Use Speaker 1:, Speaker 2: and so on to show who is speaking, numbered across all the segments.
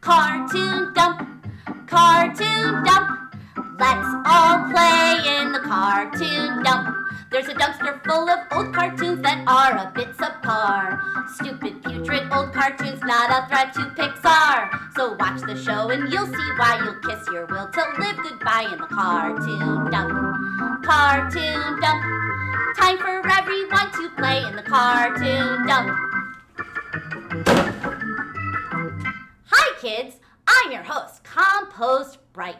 Speaker 1: Cartoon dump, cartoon dump. Let's all play in the cartoon dump. There's a dumpster full of old cartoons that are a bit subpar. Stupid, putrid old cartoons, not a threat to Pixar. So watch the show and you'll see why you'll kiss your will to live goodbye in the cartoon dump. Cartoon dump. Time for everyone to play in the cartoon dump. Hi kids, I'm your host, Compost Brite.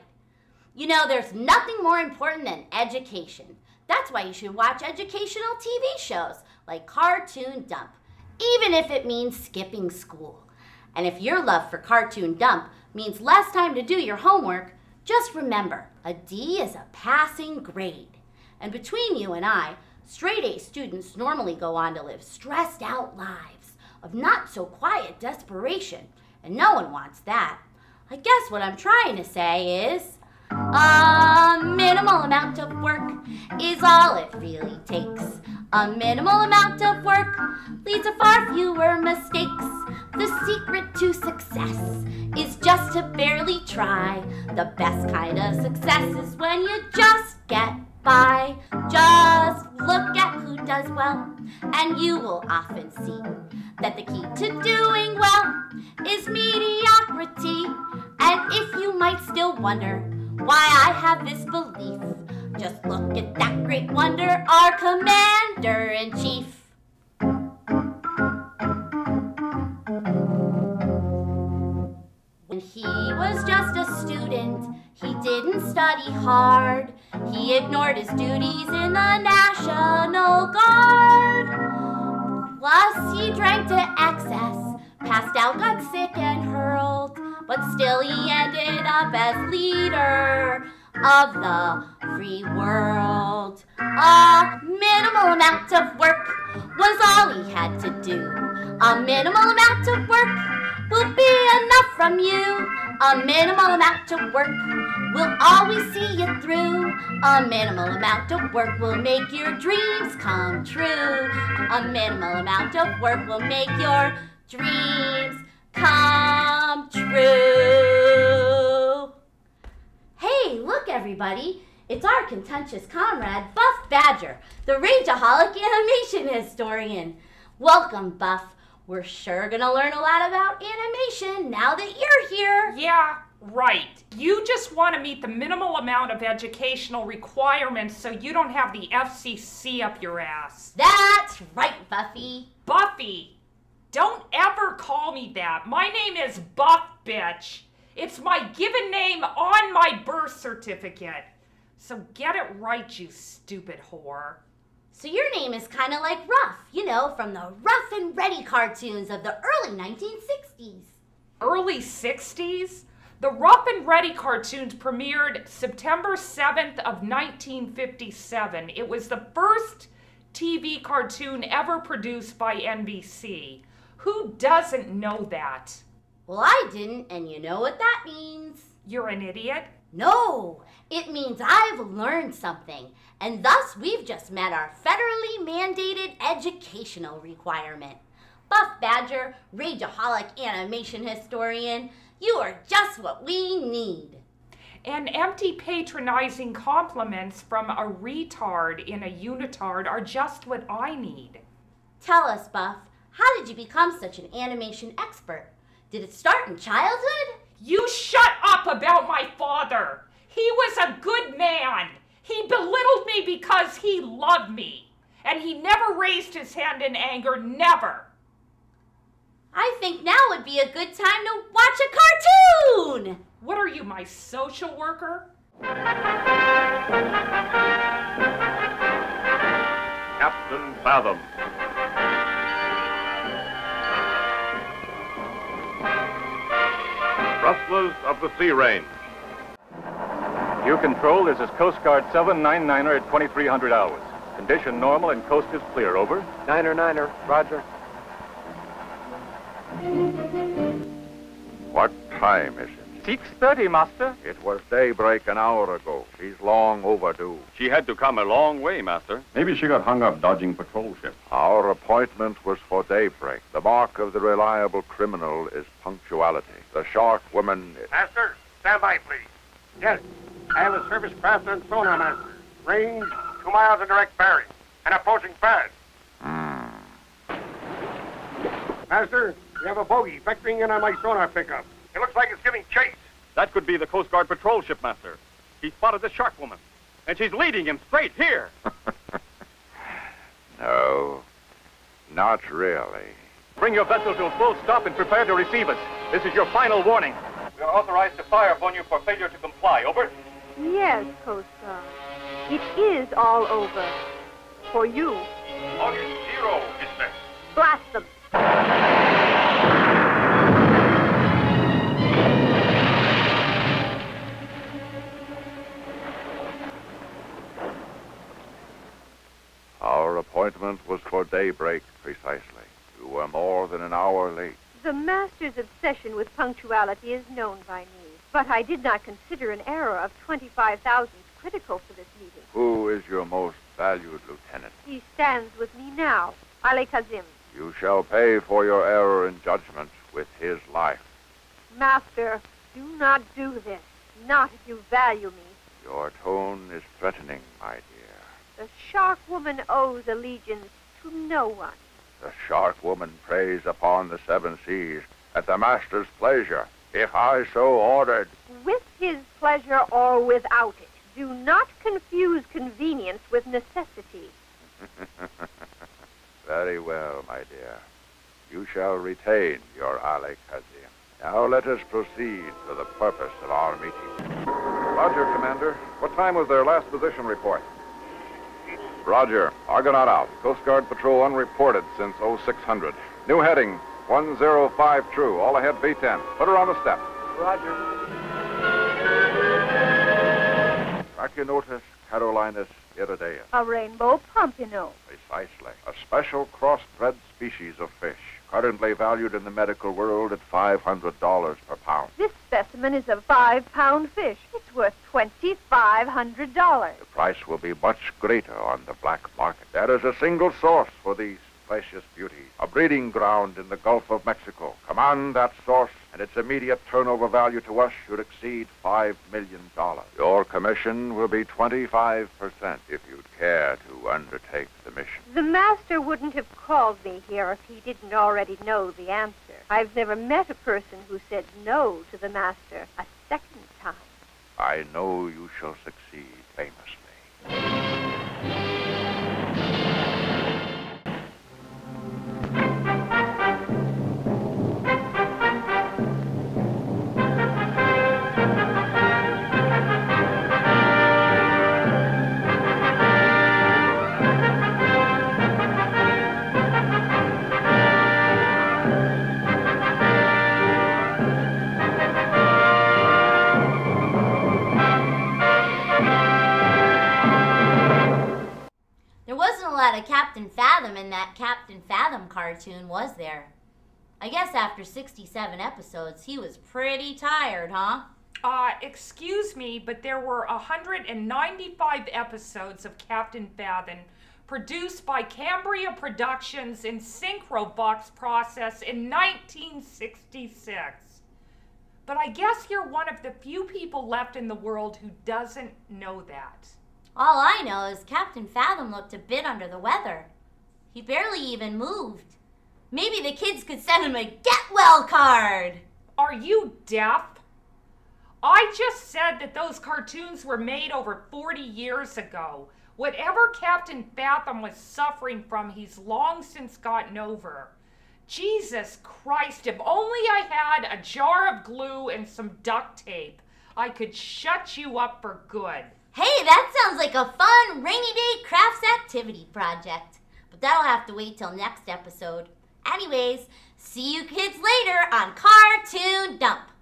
Speaker 1: You know, there's nothing more important than education. That's why you should watch educational TV shows like Cartoon Dump, even if it means skipping school. And if your love for Cartoon Dump means less time to do your homework, just remember, a D is a passing grade. And between you and I, straight A students normally go on to live stressed out lives of not so quiet desperation, and no one wants that. I guess what I'm trying to say is, a minimal amount of work is all it really takes. A minimal amount of work leads to far fewer mistakes. The secret to success is just to barely try. The best kind of success is when you just get by. Just look at who does well, and you will often see that the key to doing well is mediocrity. And if you might still wonder why I have this belief, just look at that great wonder, our Commander-in-Chief. When he was just a student, he didn't study hard. He ignored his duties in the National Guard. Plus, he drank to excess, passed out, got sick, and hurled. But still he ended up as leader of the free world. A minimal amount of work was all he had to do. A minimal amount of work will be enough from you. A minimal amount of work will always see you through. A minimal amount of work will make your dreams come true. A minimal amount of work will make your dreams come true. Hey, look everybody, it's our contentious comrade, Buff Badger, the Rageaholic animation historian. Welcome, Buff. We're sure gonna learn a lot about animation now that you're here.
Speaker 2: Yeah, right. You just want to meet the minimal amount of educational requirements so you don't have the FCC up your ass.
Speaker 1: That's right, Buffy.
Speaker 2: Buffy! Don't ever call me that. My name is Buff, bitch. It's my given name on my birth certificate. So get it right, you stupid whore.
Speaker 1: So your name is kind of like Ruff, you know, from the Rough and Ready cartoons of the early 1960s.
Speaker 2: Early 60s? The Rough and Ready cartoons premiered September 7th of 1957. It was the first TV cartoon ever produced by NBC. Who doesn't know that?
Speaker 1: Well, I didn't, and you know what that means.
Speaker 2: You're an idiot?
Speaker 1: No, it means I've learned something, and thus we've just met our federally mandated educational requirement. Buff Badger, Rageaholic animation historian, you are just what we need.
Speaker 2: And empty patronizing compliments from a retard in a unitard are just what I need.
Speaker 1: Tell us, Buff, how did you become such an animation expert? Did it start in childhood?
Speaker 2: You shut up about my father. He was a good man. He belittled me because he loved me. And he never raised his hand in anger, never.
Speaker 1: I think now would be a good time to watch a cartoon.
Speaker 2: What are you, my social worker?
Speaker 3: Captain Fathom. Rustlers of the Sea Range.
Speaker 4: View control, this is Coast Guard 799er at 2300 hours. Condition normal and coast is clear, over.
Speaker 5: 9er, roger.
Speaker 3: What time is it?
Speaker 4: 6:30, master.
Speaker 3: It was daybreak an hour ago. She's long overdue.
Speaker 4: She had to come a long way, master.
Speaker 5: Maybe she got hung up dodging patrol ships.
Speaker 3: Our appointment was for daybreak. The mark of the reliable criminal is punctuality. The shark woman...
Speaker 6: Master, stand by, please. Yes, I have a service craft and sonar, Master. Range 2 miles in direct bearing and approaching fast. Master, we have a bogey vectoring in on my sonar pickup. It looks like it's giving chase.
Speaker 4: That could be the Coast Guard patrol ship, master. He spotted the shark woman, and she's leading him straight here.
Speaker 3: No, not really.
Speaker 4: Bring your vessel to a full stop and prepare to receive us. This is your final warning. We are authorized to fire upon you for failure to comply. Over.
Speaker 7: Yes, Coast Guard. It is all over. For you.
Speaker 6: August 0, mister.
Speaker 7: Blast them.
Speaker 3: Our appointment was for daybreak, precisely. You were more than an hour late.
Speaker 7: The Master's obsession with punctuality is known by me, but I did not consider an error of 25,000 critical for this meeting.
Speaker 3: Who is your most valued lieutenant?
Speaker 7: He stands with me now, Ali Kazim.
Speaker 3: You shall pay for your error in judgment with his life.
Speaker 7: Master, do not do this. Not if you value me.
Speaker 3: Your tone is threatening, my dear.
Speaker 7: The shark woman owes allegiance to no one.
Speaker 3: The shark woman preys upon the 7 seas at the master's pleasure, if I so ordered.
Speaker 7: With his pleasure or without it. Do not confuse convenience with necessity.
Speaker 3: Very well, my dear. You shall retain your Ali Kazim. Now let us proceed to the purpose of our meeting.
Speaker 5: Roger, Commander. What time was their last position report?
Speaker 3: Roger.
Speaker 5: Argonaut out. Coast Guard patrol unreported since 0600. New heading, 105 true. All ahead V10. Put her on the step.
Speaker 6: Roger.
Speaker 3: Brachionotus carolinus iridaeus.
Speaker 7: A rainbow pompano.
Speaker 3: Precisely. A special crossbred species of fish, currently valued in the medical world at $500 per pound.
Speaker 7: This specimen is a 5-pound fish. It's worth $2,500.
Speaker 3: The price will be much greater on the black market. There is a single source for these precious beauties, a breeding ground in the Gulf of Mexico. Command that source, and its immediate turnover value to us should exceed $5 million. Your commission will be 25% if you'd care to undertake the mission.
Speaker 7: The Master wouldn't have called me here if he didn't already know the answer. I've never met a person who said no to the Master a second time.
Speaker 3: I know you shall succeed famously.
Speaker 1: Captain Fathom in that Captain Fathom cartoon, was there? I guess after 67 episodes, he was pretty tired, huh?
Speaker 2: Excuse me, but there were 195 episodes of Captain Fathom produced by Cambria Productions in Synchrobox process in 1966. But I guess you're one of the few people left in the world who doesn't know that.
Speaker 1: All I know is Captain Fathom looked a bit under the weather. He barely even moved. Maybe the kids could send him a get well card.
Speaker 2: Are you deaf? I just said that those cartoons were made over 40 years ago. Whatever Captain Fathom was suffering from, he's long since gotten over. Jesus Christ, if only I had a jar of glue and some duct tape, I could shut you up for good.
Speaker 1: Hey, that sounds like a fun rainy day crafts activity project. But that'll have to wait till next episode. Anyways, see you kids later on Cartoon Dump.